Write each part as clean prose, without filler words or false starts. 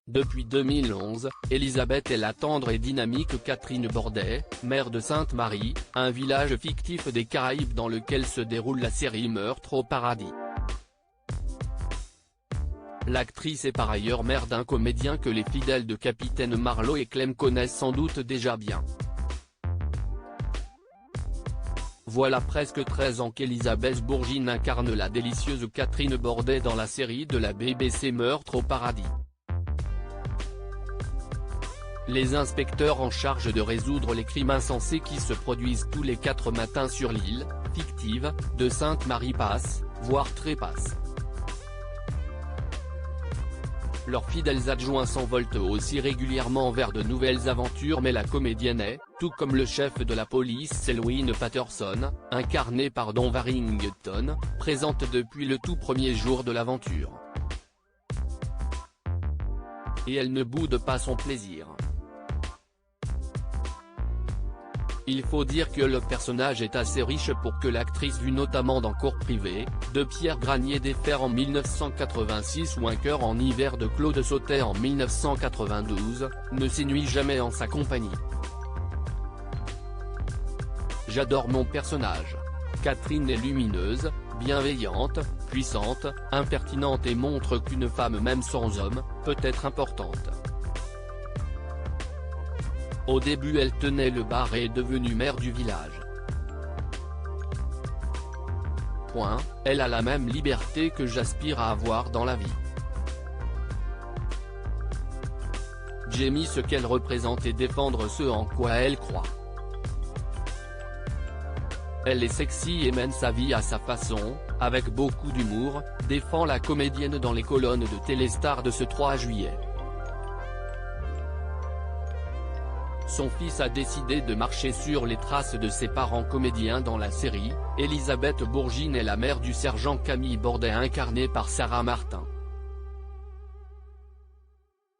Depuis 2011, Elisabeth est la tendre et dynamique Catherine Bordet, maire de Sainte-Marie, un village fictif des Caraïbes dans lequel se déroule la série Meurtre au paradis. L'actrice est par ailleurs mère d'un comédien que les fidèles de Capitaine Marlowe et Clem connaissent sans doute déjà bien. Voilà presque 13 ans qu'Elisabeth Bourgine incarne la délicieuse Catherine Bordet dans la série de la BBC Meurtre au paradis. Les inspecteurs en charge de résoudre les crimes insensés qui se produisent tous les 4 matins sur l'île, fictive, de Sainte-Marie passent, voire trépassent. Leurs fidèles adjoints s'envolent aussi régulièrement vers de nouvelles aventures, mais la comédienne est, tout comme le chef de la police Selwyn Patterson, incarné par Don Warrington, présente depuis le tout premier jour de l'aventure. Et elle ne boude pas son plaisir. Il faut dire que le personnage est assez riche pour que l'actrice, vue notamment dans Cours privé, de Pierre Granier défaire en 1986 ou Un cœur en hiver de Claude Sautet en 1992, ne s'ennuie jamais en sa compagnie. J'adore mon personnage. Catherine est lumineuse, bienveillante, puissante, impertinente et montre qu'une femme même sans homme, peut être importante. Au début elle tenait le bar et est devenue maire du village. Elle a la même liberté que j'aspire à avoir dans la vie. J'aime ce qu'elle représente et défendre ce en quoi elle croit. Elle est sexy et mène sa vie à sa façon, avec beaucoup d'humour, défend la comédienne dans les colonnes de Téléstar de ce 3 juillet. Son fils a décidé de marcher sur les traces de ses parents comédiens dans la série. Elisabeth Bourgine est la mère du sergent Camille Bordet incarné par Sarah Martin.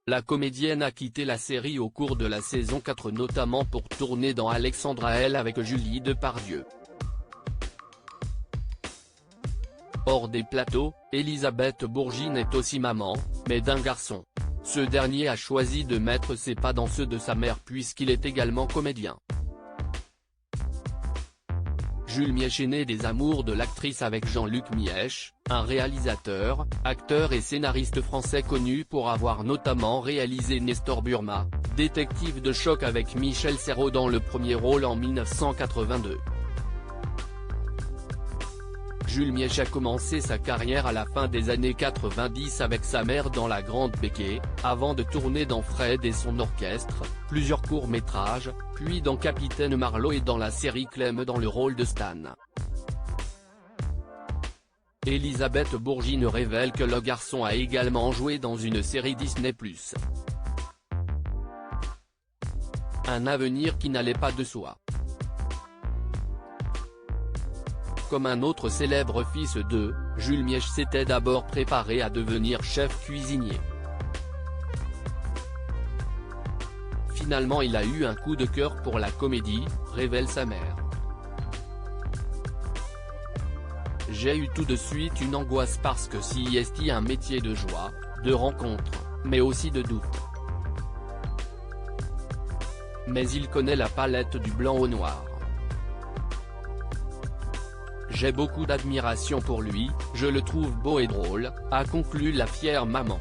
La comédienne a quitté la série au cours de la saison 4 notamment pour tourner dans Alexandra L avec Julie Depardieu. Hors des plateaux, Elisabeth Bourgine est aussi maman, mais d'un garçon. Ce dernier a choisi de mettre ses pas dans ceux de sa mère puisqu'il est également comédien. Jules Miech est né des amours de l'actrice avec Jean-Luc Miech, un réalisateur, acteur et scénariste français connu pour avoir notamment réalisé Nestor Burma, détective de choc avec Michel Serrault dans le premier rôle en 1982. Jules Miech a commencé sa carrière à la fin des années 90 avec sa mère dans La Grande Béquée, avant de tourner dans Fred et son orchestre, plusieurs courts-métrages, puis dans Capitaine Marlowe et dans la série Clem dans le rôle de Stan. Elisabeth Bourgine révèle que le garçon a également joué dans une série Disney+. Un avenir qui n'allait pas de soi. Comme un autre célèbre fils de Jules Miech s'était d'abord préparé à devenir chef cuisinier. Finalement il a eu un coup de cœur pour la comédie, révèle sa mère. J'ai eu tout de suite une angoisse parce que c'est un métier de joie, de rencontre, mais aussi de doute. Mais il connaît la palette du blanc au noir. J'ai beaucoup d'admiration pour lui, je le trouve beau et drôle, a conclu la fière maman.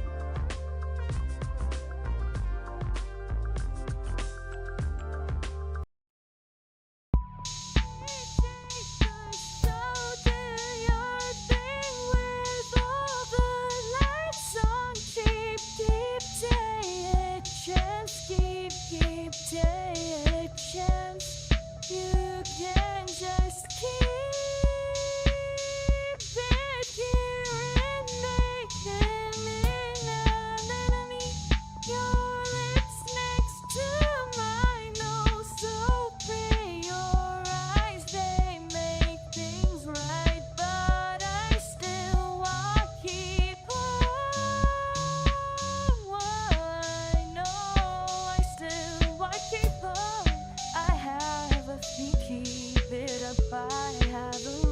Keep it up, I have a